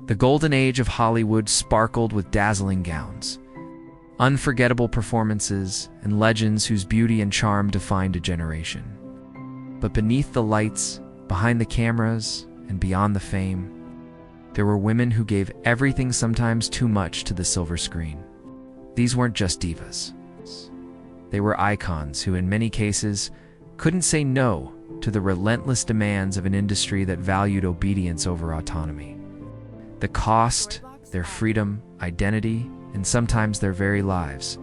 The golden age of Hollywood sparkled with dazzling gowns, unforgettable performances, and legends whose beauty and charm defined a generation. But beneath the lights, behind the cameras, and beyond the fame, there were women who gave everything, sometimes too much, to the silver screen. These weren't just divas. They were icons who, in many cases, couldn't say no to the relentless demands of an industry that valued obedience over autonomy. The cost, their freedom, identity, and sometimes their very lives.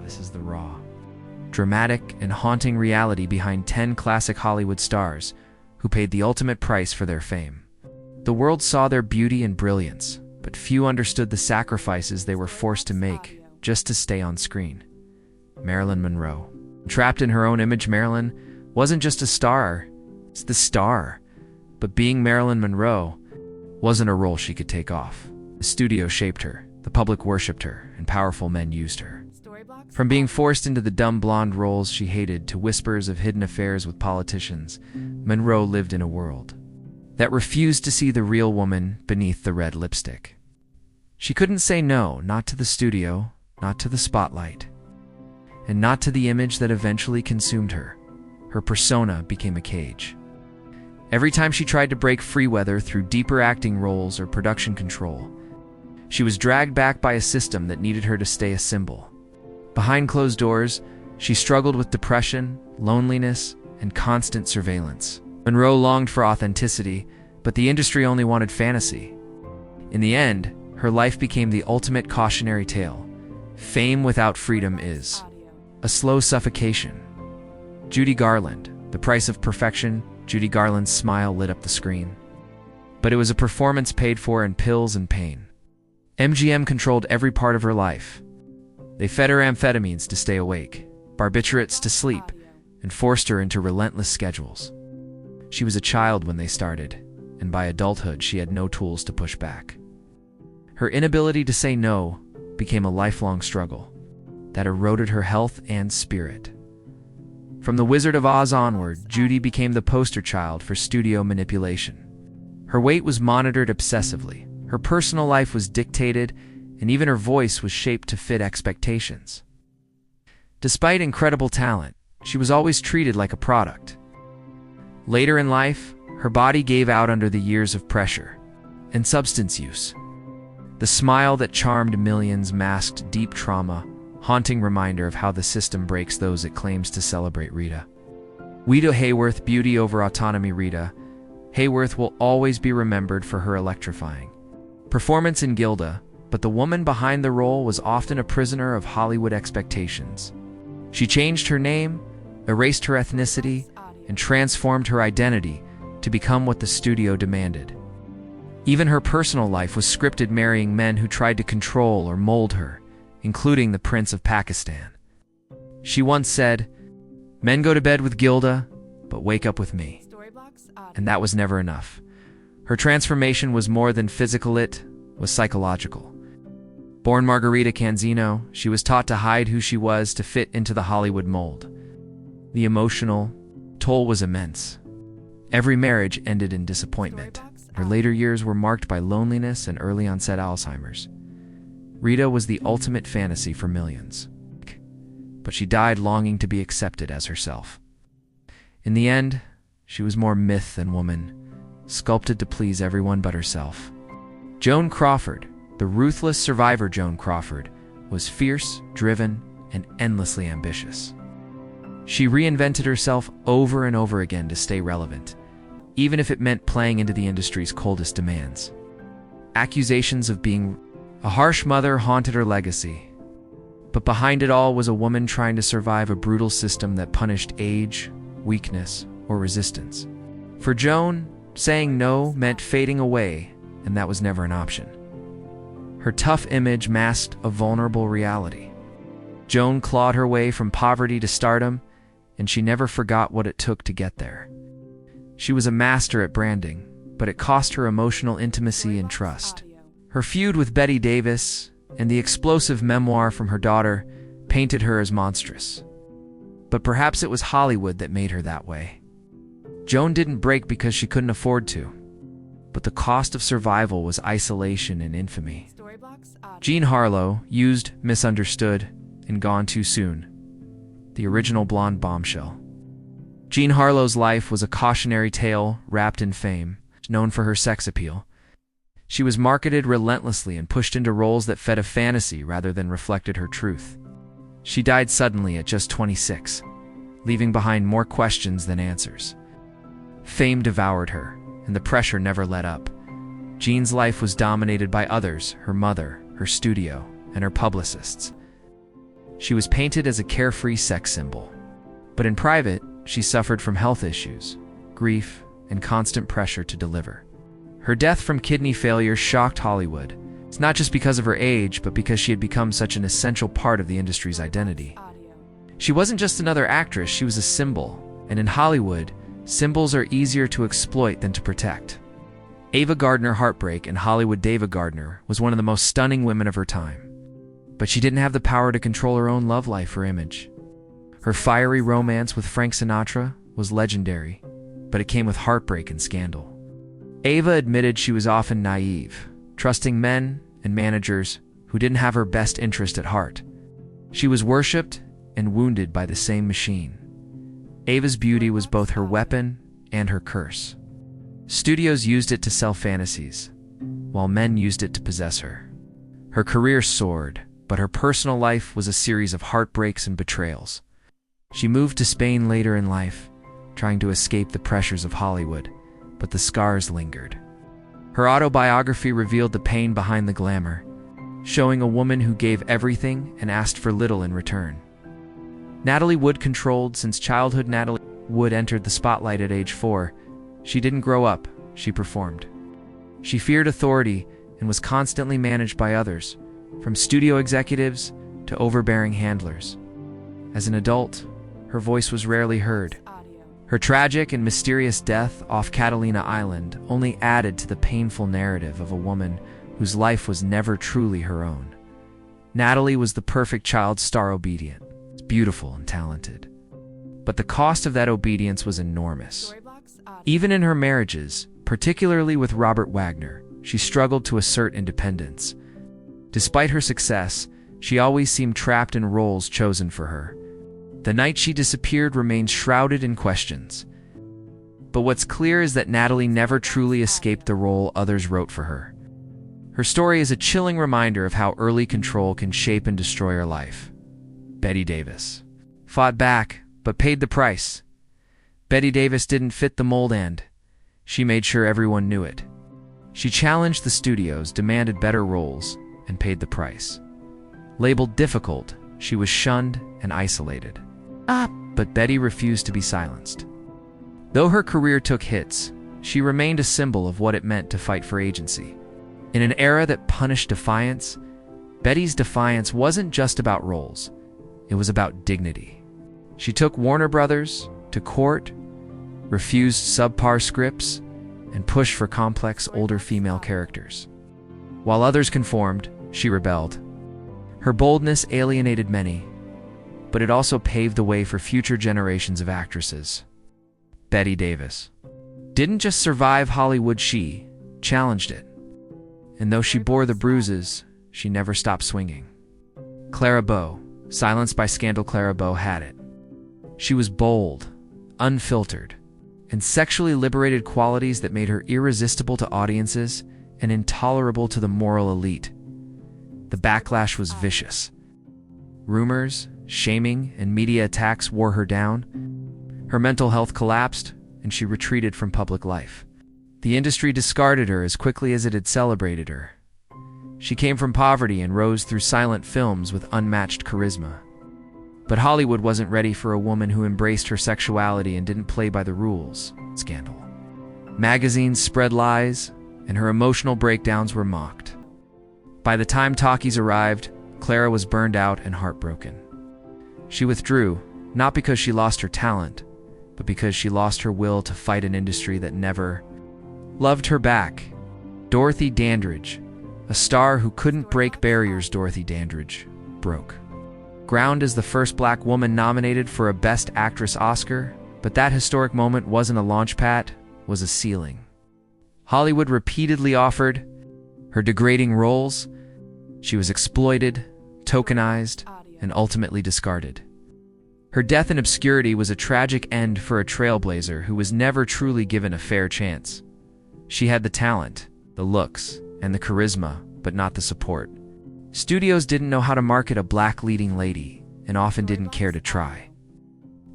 This is the raw, dramatic, and haunting reality behind 10 classic Hollywood stars who paid the ultimate price for their fame. The world saw their beauty and brilliance, but few understood the sacrifices they were forced to make just to stay on screen. Marilyn Monroe. Trapped in her own image, Marilyn wasn't just a star, it's the star. But being Marilyn Monroe wasn't a role she could take off. The studio shaped her, the public worshipped her, and powerful men used her. From being forced into the dumb blonde roles she hated to whispers of hidden affairs with politicians, Monroe lived in a world that refused to see the real woman beneath the red lipstick. She couldn't say no, not to the studio, not to the spotlight, and not to the image that eventually consumed her. Her persona became a cage. Every time she tried to break free, whether through deeper acting roles or production control, she was dragged back by a system that needed her to stay a symbol. Behind closed doors, she struggled with depression, loneliness, and constant surveillance. Monroe longed for authenticity, but the industry only wanted fantasy. In the end, her life became the ultimate cautionary tale. Fame without freedom is a slow suffocation. Judy Garland, The Price of Perfection. Judy Garland's smile lit up the screen. But it was a performance paid for in pills and pain. MGM controlled every part of her life. They fed her amphetamines to stay awake, barbiturates to sleep, and forced her into relentless schedules. She was a child when they started, and by adulthood she had no tools to push back. Her inability to say no became a lifelong struggle that eroded her health and spirit. From The Wizard of Oz onward, Judy became the poster child for studio manipulation. Her weight was monitored obsessively, her personal life was dictated, and even her voice was shaped to fit expectations. Despite incredible talent, she was always treated like a product. Later in life, her body gave out under the years of pressure and substance use. The smile that charmed millions masked deep trauma, haunting reminder of how the system breaks those it claims to celebrate. Rita Hayworth, beauty over autonomy. Rita Hayworth will always be remembered for her electrifying performance in Gilda, but the woman behind the role was often a prisoner of Hollywood expectations. She changed her name, erased her ethnicity, and transformed her identity to become what the studio demanded. Even her personal life was scripted, marrying men who tried to control or mold her, including the Prince of Pakistan. She once said, "Men go to bed with Gilda, but wake up with me." And that was never enough. Her transformation was more than physical, it was psychological. Born Margarita Canzino, she was taught to hide who she was to fit into the Hollywood mold. The emotional toll was immense. Every marriage ended in disappointment. Her later years were marked by loneliness and early onset Alzheimer's. Rita was the ultimate fantasy for millions, but she died longing to be accepted as herself. In the end, she was more myth than woman, sculpted to please everyone but herself. Joan Crawford, the ruthless survivor. Joan Crawford was fierce, driven, and endlessly ambitious. She reinvented herself over and over again to stay relevant, even if it meant playing into the industry's coldest demands. Accusations of being a harsh mother haunted her legacy, but behind it all was a woman trying to survive a brutal system that punished age, weakness, or resistance. For Joan, saying no meant fading away, and that was never an option. Her tough image masked a vulnerable reality. Joan clawed her way from poverty to stardom, and she never forgot what it took to get there. She was a master at branding, but it cost her emotional intimacy and trust. Her feud with Bette Davis and the explosive memoir from her daughter painted her as monstrous. But perhaps it was Hollywood that made her that way. Joan didn't break because she couldn't afford to. but the cost of survival was isolation and infamy. Jean Harlow, used, misunderstood, and gone too soon. The original blonde bombshell. Jean Harlow's life was a cautionary tale wrapped in fame, known for her sex appeal. She was marketed relentlessly and pushed into roles that fed a fantasy rather than reflected her truth. She died suddenly at just 26, leaving behind more questions than answers. Fame devoured her, and the pressure never let up. Jean's life was dominated by others, her mother, her studio, and her publicists. She was painted as a carefree sex symbol. But in private, she suffered from health issues, grief, and constant pressure to deliver. Her death from kidney failure shocked Hollywood. It's not just because of her age, but because she had become such an essential part of the industry's identity. She wasn't just another actress, she was a symbol. And in Hollywood, symbols are easier to exploit than to protect. Ava Gardner Heartbreak in Hollywood. Ava Gardner was one of the most stunning women of her time. But she didn't have the power to control her own love life or image. Her fiery romance with Frank Sinatra was legendary, but it came with heartbreak and scandal. Ava admitted she was often naive, trusting men and managers who didn't have her best interest at heart. She was worshipped and wounded by the same machine. Ava's beauty was both her weapon and her curse. Studios used it to sell fantasies, while men used it to possess her. Her career soared, but her personal life was a series of heartbreaks and betrayals. She moved to Spain later in life, trying to escape the pressures of Hollywood, but the scars lingered. Her autobiography revealed the pain behind the glamour, showing a woman who gave everything and asked for little in return. Natalie Wood controlled since childhood. Natalie Wood entered the spotlight at age 4. She didn't grow up, she performed. She feared authority and was constantly managed by others, from studio executives to overbearing handlers. As an adult, her voice was rarely heard. Her tragic and mysterious death off Catalina Island only added to the painful narrative of a woman whose life was never truly her own. Natalie was the perfect child star, obedient, beautiful, and talented. But the cost of that obedience was enormous. Even in her marriages, particularly with Robert Wagner, she struggled to assert independence. Despite her success, she always seemed trapped in roles chosen for her. The night she disappeared remains shrouded in questions. But what's clear is that Natalie never truly escaped the role others wrote for her. Her story is a chilling reminder of how early control can shape and destroy her life. Bette Davis fought back, but paid the price. Bette Davis didn't fit the mold, and she made sure everyone knew it. She challenged the studios, demanded better roles, and paid the price. Labeled difficult, she was shunned and isolated. But Bette refused to be silenced. Though her career took hits, she remained a symbol of what it meant to fight for agency. In an era that punished defiance, Betty's defiance wasn't just about roles. It was about dignity. She took Warner Brothers to court, refused subpar scripts, and pushed for complex older female characters. While others conformed, she rebelled. Her boldness alienated many, but it also paved the way for future generations of actresses. Bette Davis didn't just survive Hollywood, she challenged it. And though she bore the bruises, she never stopped swinging. Clara Bow, silenced by scandal. Clara Bow had it. She was bold, unfiltered, and sexually liberated, qualities that made her irresistible to audiences and intolerable to the moral elite. The backlash was vicious. Rumors, shaming, and media attacks wore her down. Her mental health collapsed, and she retreated from public life. The industry discarded her as quickly as it had celebrated her. She came from poverty and rose through silent films with unmatched charisma. But Hollywood wasn't ready for a woman who embraced her sexuality and didn't play by the rules. Scandal. Magazines spread lies, and her emotional breakdowns were mocked. By the time talkies arrived, Clara was burned out and heartbroken. She withdrew, not because she lost her talent, but because she lost her will to fight an industry that never loved her back. Dorothy Dandridge, a star who couldn't break barriers. Dorothy Dandridge broke ground as the first black woman nominated for a Best Actress Oscar, but that historic moment wasn't a launchpad, was a ceiling. Hollywood repeatedly offered her degrading roles. She was exploited, tokenized, and ultimately discarded. Her death in obscurity was a tragic end for a trailblazer who was never truly given a fair chance. She had the talent, the looks, and the charisma, but not the support. Studios didn't know how to market a black leading lady, and often didn't care to try.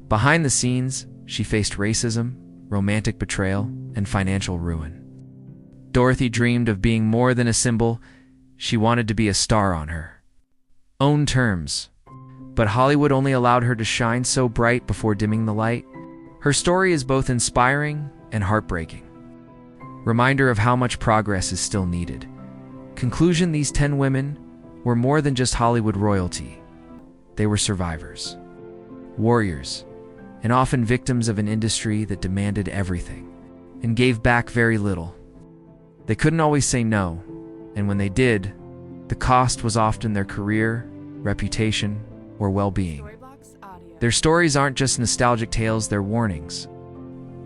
Behind the scenes, she faced racism, romantic betrayal, and financial ruin. Dorothy dreamed of being more than a symbol. She wanted to be a star on her own terms. But Hollywood only allowed her to shine so bright before dimming the light. Her story is both inspiring and heartbreaking. Reminder of how much progress is still needed. Conclusion: these 10 women were more than just Hollywood royalty. They were survivors, warriors, and often victims of an industry that demanded everything and gave back very little. They couldn't always say no, and when they did, the cost was often their career, reputation, or well-being. Their stories aren't just nostalgic tales, they're warnings.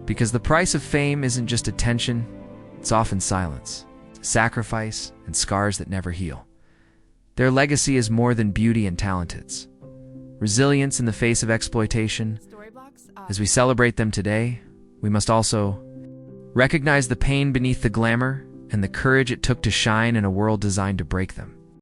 Because the price of fame isn't just attention, it's often silence, sacrifice, and scars that never heal. Their legacy is more than beauty and talent. It's resilience in the face of exploitation. As we celebrate them today, we must also recognize the pain beneath the glamour and the courage it took to shine in a world designed to break them.